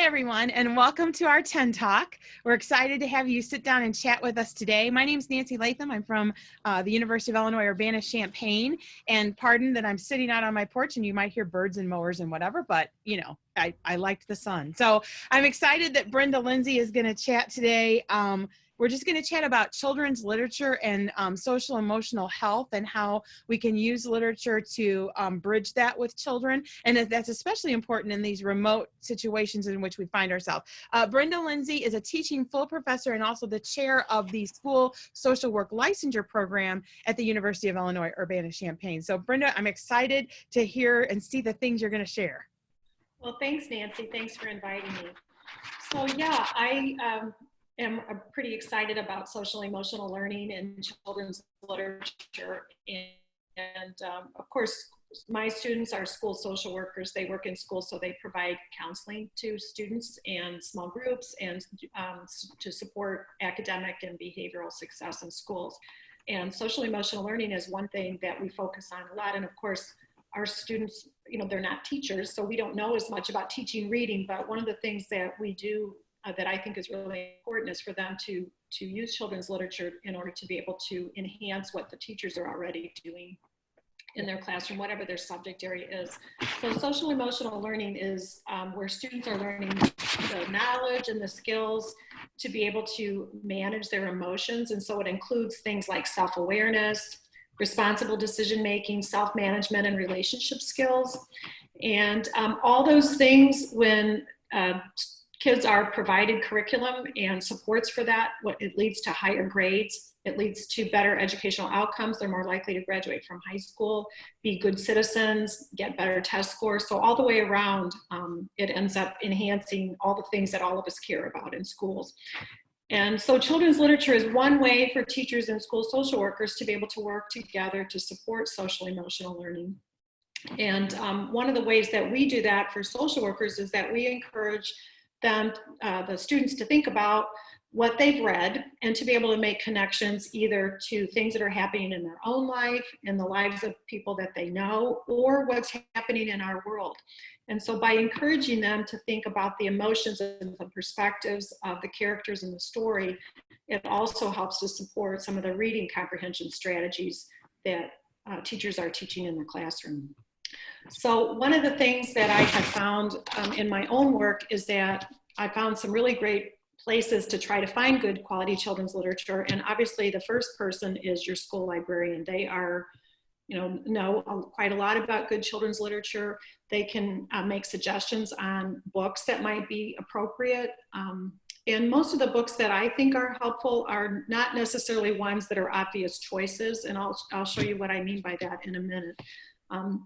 everyone, and welcome to our 10 Talk. We're excited to have you sit down and chat with us today. My name is Nancy Latham. I'm from the University of Illinois Urbana-Champaign, and pardon that I'm sitting out on my porch and you might hear birds and mowers and whatever, but you know, I liked the sun. So I'm excited that Brenda Lindsay is going to chat today. We're just going to chat about children's literature and social emotional health and how we can use literature to bridge that with children. And that's especially important in these remote situations in which we find ourselves. Brenda Lindsay is a teaching full professor and also the chair of the School Social Work Licensure Program at the University of Illinois Urbana-Champaign. So Brenda, I'm excited to hear and see the things you're going to share. Well, thanks, Nancy. Thanks for inviting me. So yeah, I am pretty excited about social emotional learning and children's literature. And of course, my students are school social workers. They work in schools, so they provide counseling to students and small groups and to support academic and behavioral success in schools. And social emotional learning is one thing that we focus on a lot. And of course, our students, you know, they're not teachers, so we don't know as much about teaching reading, but one of the things that we do that I think is really important is for them to use children's literature in order to be able to enhance what the teachers are already doing in their classroom, whatever their subject area is. So social emotional learning is where students are learning the knowledge and the skills to be able to manage their emotions. And so it includes things like self-awareness, responsible decision-making, self-management, and relationship skills. And all those things, when kids are provided curriculum and supports for that, it leads to higher grades. It leads to better educational outcomes. They're more likely to graduate from high school, be good citizens, get better test scores. So all the way around, it ends up enhancing all the things that all of us care about in schools. And so children's literature is one way for teachers and school social workers to be able to work together to support social emotional learning. And one of the ways that we do that for social workers is that we encourage them, the students, to think about what they've read and to be able to make connections either to things that are happening in their own life, in the lives of people that they know, or what's happening in our world. And so by encouraging them to think about the emotions and the perspectives of the characters in the story, it also helps to support some of the reading comprehension strategies that teachers are teaching in the classroom. So one of the things that I have found in my own work is that I found some really great places to try to find good quality children's literature. And obviously the first person is your school librarian. They are, know quite a lot about good children's literature. They can make suggestions on books that might be appropriate. And most of the books that I think are helpful are not necessarily ones that are obvious choices. And I'll show you what I mean by that in a minute.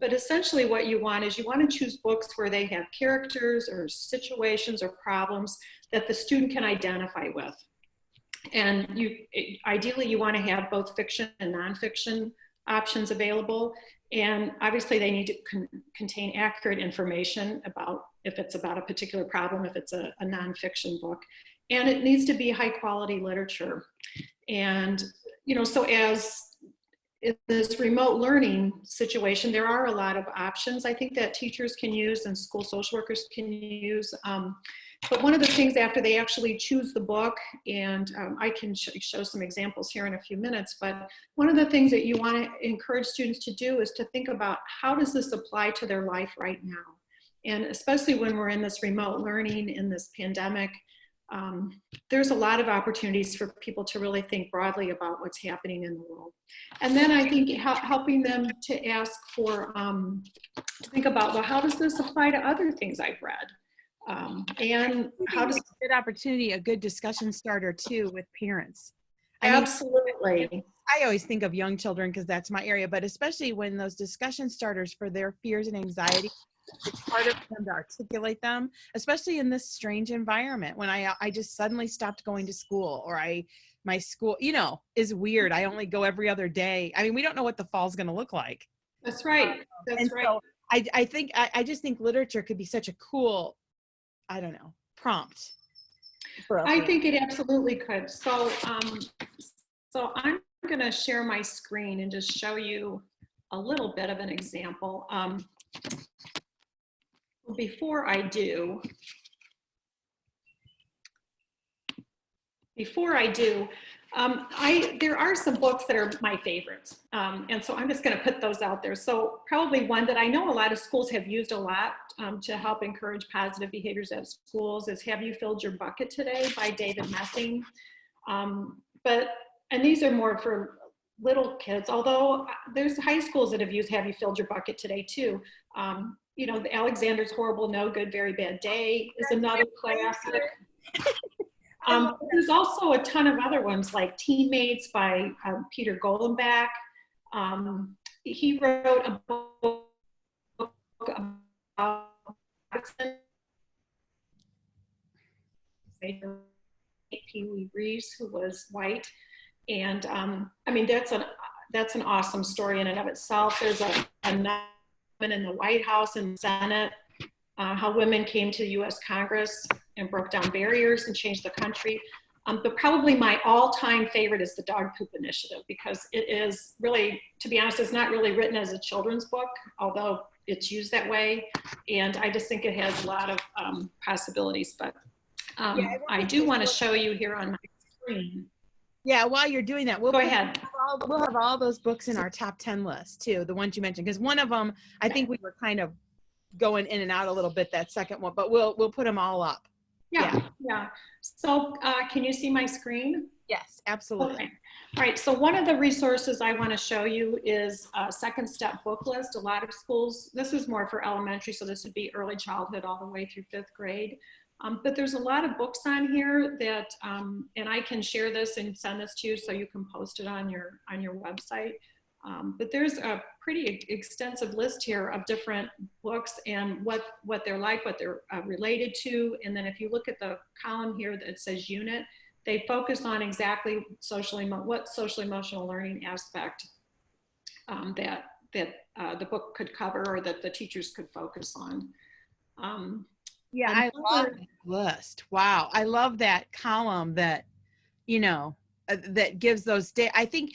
But essentially what you want is you want to choose books where they have characters or situations or problems that the student can identify with. And ideally you want to have both fiction and nonfiction options available. And obviously they need to contain accurate information about if it's about a particular problem, if it's a nonfiction book. And it needs to be high quality literature. And, so as in this remote learning situation, there are a lot of options I think that teachers can use and school social workers can use. But one of the things after they actually choose the book, and I can show some examples here in a few minutes, but one of the things that you want to encourage students to do is to think about how does this apply to their life right now? And especially when we're in this remote learning, in this pandemic, there's a lot of opportunities for people to really think broadly about what's happening in the world. And then I think helping them to ask for, to think about, well, how does this apply to other things I've read? And how does a good opportunity, a good discussion starter too with parents. Absolutely. I always think of young children because that's my area, but especially when those discussion starters for their fears and anxiety, it's harder for them to articulate them, especially in this strange environment when I just suddenly stopped going to school, or my school, is weird. I only go every other day. I mean, we don't know what the fall's going to look like. That's right. That's right. So I just think literature could be such a cool, prompt. I think it absolutely could. So, so I'm going to share my screen and just show you a little bit of an example. Before I do, before I do, there are some books that are my favorites. And so I'm just going to put those out there. So probably one that I know a lot of schools have used a lot to help encourage positive behaviors at schools is Have You Filled Your Bucket Today by David Messing. And these are more for little kids, although there's high schools that have used Have You Filled Your Bucket Today too. You know, the Alexander's Horrible, No Good, Very Bad Day is another classic. There's also a ton of other ones like Teammates by Peter Golenbach. He wrote a book about Pee Wee Reese, who was white. And I mean, that's an awesome story in and of itself. There's a woman in the White House and Senate, how women came to the US Congress and broke down barriers and changed the country. But probably my all-time favorite is the Dog Poop Initiative, because it is really, to be honest, it's not really written as a children's book, although it's used that way. And I just think it has a lot of possibilities. But I do want to show you here on my screen. Yeah, while you're doing that, Go ahead. We'll have all those books in our top 10 list too, the ones you mentioned, because one of them, I think we were kind of going in and out a little bit, that second one, but we'll put them all up. Yeah. So can you see my screen? Yes, absolutely. Okay. All right, so one of the resources I want to show you is a second step book list. A lot of schools, this is more for elementary, so this would be early childhood all the way through 5th grade. But there's a lot of books on here that, and I can share this and send this to you so you can post it on your website. But there's a pretty extensive list here of different books and what they're like, what they're related to. And then if you look at the column here that says unit, they focus on exactly what social emotional learning aspect that the book could cover or that the teachers could focus on. Yeah, I love that list. Wow. I love that column that, you know, that gives those I think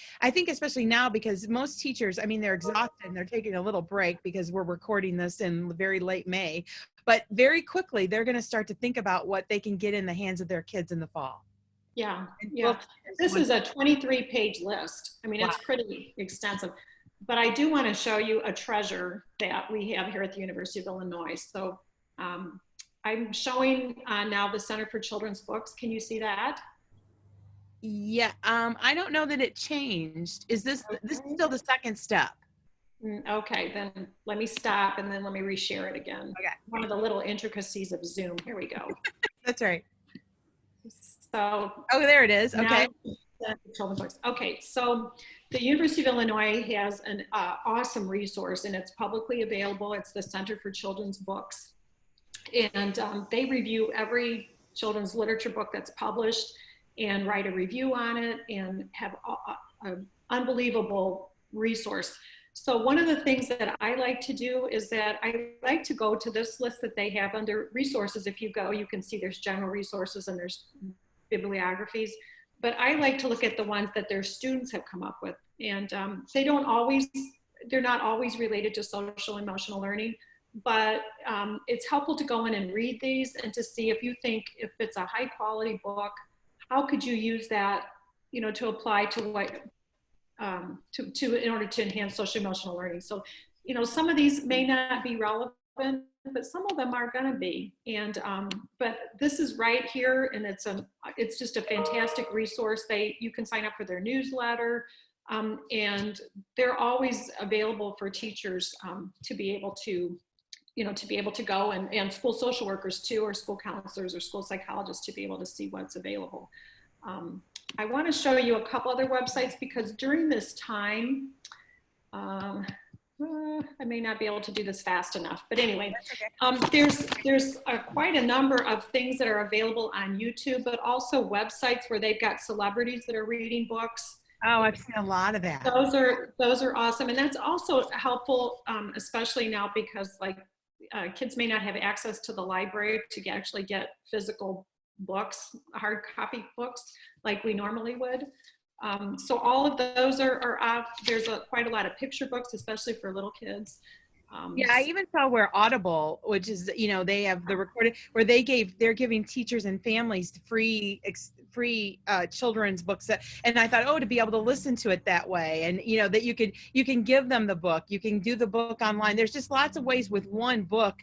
especially now, because most teachers, I mean, they're exhausted and they're taking a little break because we're recording this in very late May, but very quickly they're going to start to think about what they can get in the hands of their kids in the fall. Yeah. This is a 23-page list. I mean, It's pretty extensive, but I do want to show you a treasure that we have here at the University of Illinois. So I'm showing now the Center for Children's Books. Can you see that? Yeah, I don't know that it changed. Is this is still the second step? Okay, then let me stop and then let me reshare it again. Okay. One of the little intricacies of Zoom. Here we go. That's right. So, oh, there it is. Okay. Children's books. Okay, so the University of Illinois has an awesome resource, and it's publicly available. It's the Center for Children's Books, and they review every children's literature book that's published and write a review on it and have an unbelievable resource. So one of the things that I like to do is that I like to go to this list that they have under resources. If you go, you can see there's general resources and there's bibliographies, but I like to look at the ones that their students have come up with. And they're not always related to social emotional learning, but it's helpful to go in and read these and to see if you think if it's a high quality book, how could you use that, you know, to apply to what, in order to enhance social emotional learning. So, you know, some of these may not be relevant, but some of them are going to be. And but this is right here, and it's just a fantastic resource. You can sign up for their newsletter, and they're always available for teachers to be able to, you know, to be able to go, and school social workers too, or school counselors or school psychologists, to be able to see what's available. I want to show you a couple other websites, because during this time, I may not be able to do this fast enough, but anyway, there's quite a number of things that are available on YouTube, but also websites where they've got celebrities that are reading books. Oh, I've seen a lot of that. Those are awesome, and that's also helpful, especially now, because like kids may not have access to the library to actually get physical books, hard copy books, like we normally would. So all of those are up. There's quite a lot of picture books, especially for little kids. Yeah, I even saw where Audible, which is, you know, they have the recorded, where they're giving teachers and families free free children's books, and I thought, oh, to be able to listen to it that way, and you know that you can give them the book, you can do the book online. There's just lots of ways with one book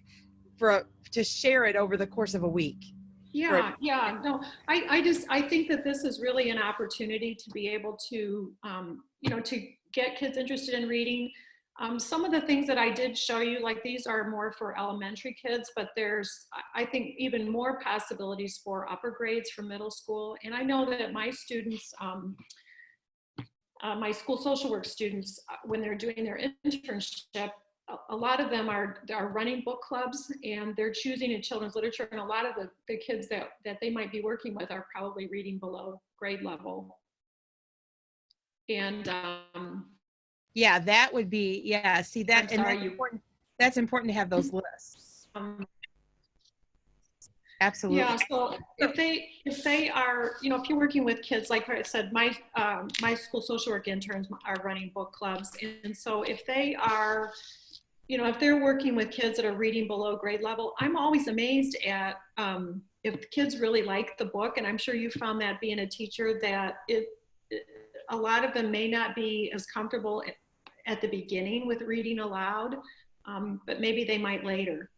to share it over the course of a week. Yeah, yeah. No, I think that this is really an opportunity to be able to, you know, to get kids interested in reading. Some of the things that I did show you, like these are more for elementary kids, but there's, I think, even more possibilities for upper grades for middle school. And I know that my students, my school social work students, when they're doing their internship, a lot of them are running book clubs, and they're choosing in children's literature, and a lot of the kids that they might be working with are probably reading below grade level. And yeah, that would be, yeah, see that, and that's important to have those lists. Absolutely. Yeah, so if they are, you know, if you're working with kids, like I said, my school social work interns are running book clubs, and so if they are, you know, if they're working with kids that are reading below grade level, I'm always amazed at if the kids really like the book, and I'm sure you found that being a teacher, that a lot of them may not be as comfortable at the beginning with reading aloud, but maybe they might later.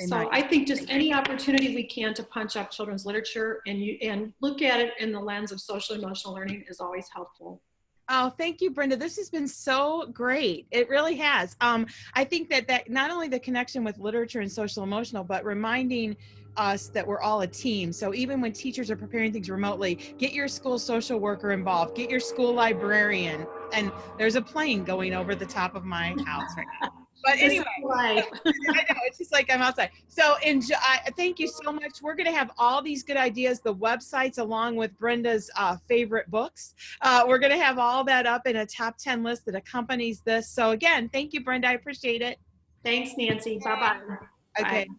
So I think just any opportunity we can to punch up children's literature and look at it in the lens of social emotional learning is always helpful. Oh, thank you, Brenda. This has been so great. It really has. I think that not only the connection with literature and social emotional, but reminding us that we're all a team. So even when teachers are preparing things remotely, get your school social worker involved, get your school librarian. And there's a plane going over the top of my house right now. But anyway, I know, it's just like I'm outside. So thank you so much. We're going to have all these good ideas, the websites, along with Brenda's favorite books. We're going to have all that up in a top 10 list that accompanies this. So again, thank you, Brenda. I appreciate it. Thanks, Nancy. Bye-bye. Okay. Bye.